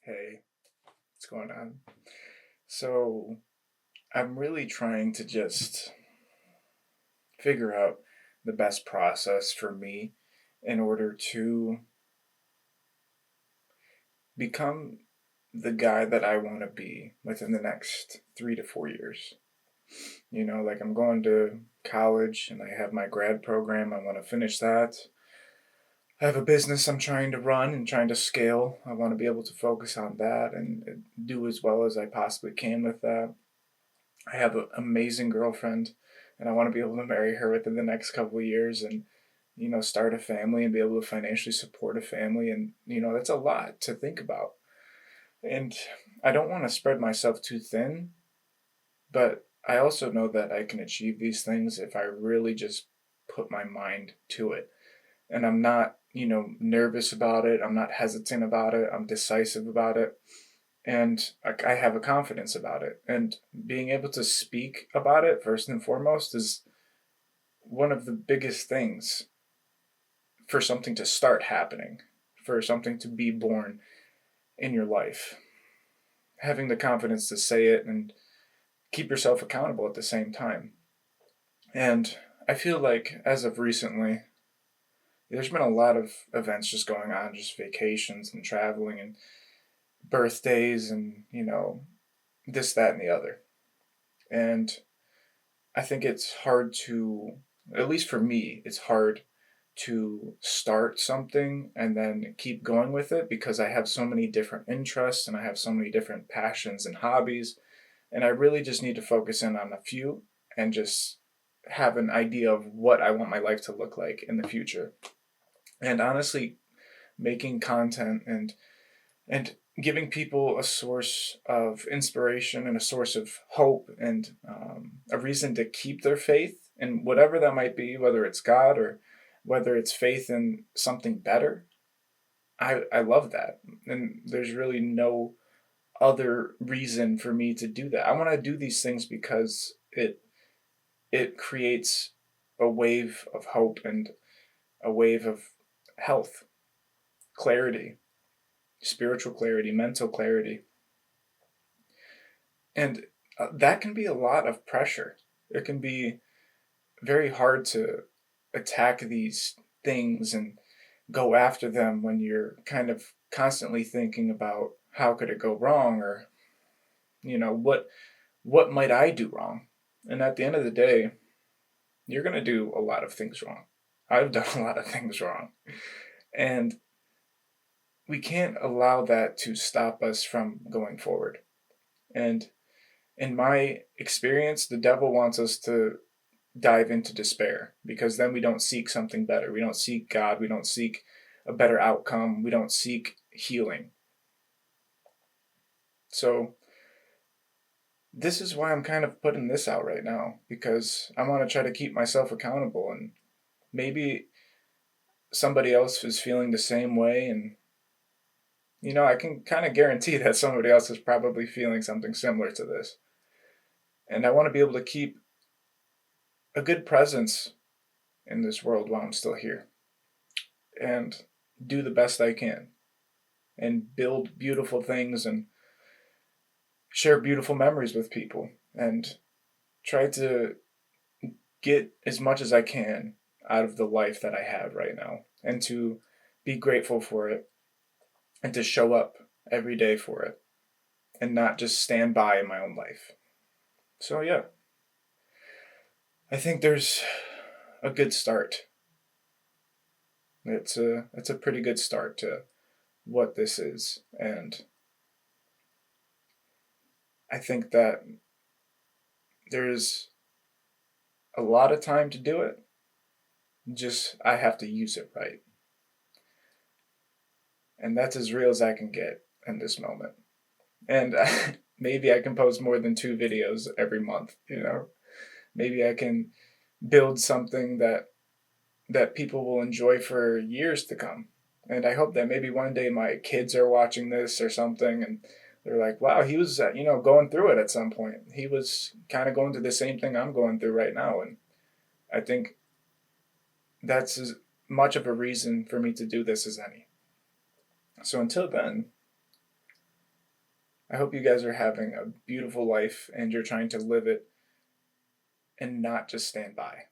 Hey, what's going on? So, I'm really trying to just figure out the best process for me in order to become the guy that I want to be within the next 3 to 4 years. Like I'm going to college and I have my grad program. I want to finish that. I have a business I'm trying to run and trying to scale. I want to be able to focus on that and do as well as I possibly can with that. I have an amazing girlfriend, and I want to be able to marry her within the next couple of years, and start a family and be able to financially support a family, and that's a lot to think about. And I don't want to spread myself too thin, but I also know that I can achieve these things if I really just put my mind to it. And I'm not, nervous about it. I'm not hesitant about it. I'm decisive about it, and I have a confidence about it. And being able to speak about it first and foremost is one of the biggest things for something to start happening, for something to be born in your life. Having the confidence to say it and keep yourself accountable at the same time. And I feel like as of recently, there's been a lot of events just going on, just vacations and traveling and birthdays and, this, that, and the other. And I think it's hard to, at least for me, it's hard to start something and then keep going with it because I have so many different interests and I have so many different passions and hobbies. And I really just need to focus in on a few and just have an idea of what I want my life to look like in the future. And honestly, making content and giving people a source of inspiration and a source of hope and a reason to keep their faith in whatever that might be, whether it's God or whether it's faith in something better. I love that. And there's really no other reason for me to do that. I want to do these things because it creates a wave of hope and a wave of health, clarity, spiritual clarity, mental clarity. And that can be a lot of pressure. It can be very hard to attack these things and go after them when you're kind of constantly thinking about how could it go wrong, or what might I do wrong. And at the end of the day, you're going to do a lot of things wrong. I've done a lot of things wrong. And we can't allow that to stop us from going forward. And in my experience, the devil wants us to dive into despair because then we don't seek something better. We don't seek God. We don't seek a better outcome. We don't seek healing. So, this is why I'm kind of putting this out right now, because I want to try to keep myself accountable, and maybe somebody else is feeling the same way. And, I can kind of guarantee that somebody else is probably feeling something similar to this. And I want to be able to keep a good presence in this world while I'm still here and do the best I can and build beautiful things and share beautiful memories with people and try to get as much as I can out of the life that I have right now and to be grateful for it and to show up every day for it and not just stand by in my own life. So, yeah, I think there's a good start. It's a pretty good start to what this is, and I think that there's a lot of time to do it. Just I have to use it right. And that's as real as I can get in this moment. And maybe I can post more than 2 videos every month. Maybe I can build something that people will enjoy for years to come. And I hope that maybe one day my kids are watching this or something and they're like, wow, he was, going through it at some point. He was kind of going through the same thing I'm going through right now. And I think that's as much of a reason for me to do this as any. So until then, I hope you guys are having a beautiful life and you're trying to live it and not just stand by.